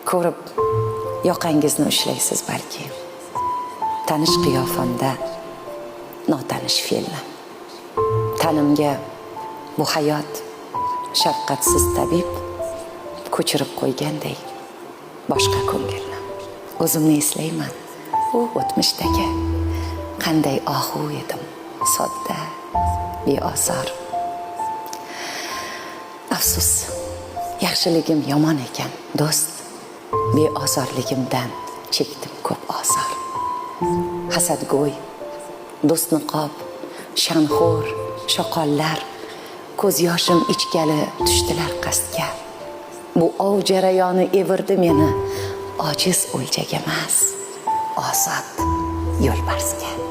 ko'rib yoqangizni ushlaysiz balki. Tanish qiyofamda notanish fe'lni. Tanimga bu hayot shafqatsiz tabib ko'chirib qo'yganday boshqa ko'ngilni. O'zimni eslayman, u o'tmishdagi qanday ohu edim, sodda, beozor. Afsus, yaxshiligim yomon ekan, do'st. Beozorligimdan chekdim ko'p ozor. Hasadgo'y, do'st niqob, shamxo'r, shoqollar ko'z yoshim ichgali tushdilar qasdga. Bu ov jarayoni evirdi meni ojiz o'ljaga emas, ozod yo'lbarsga.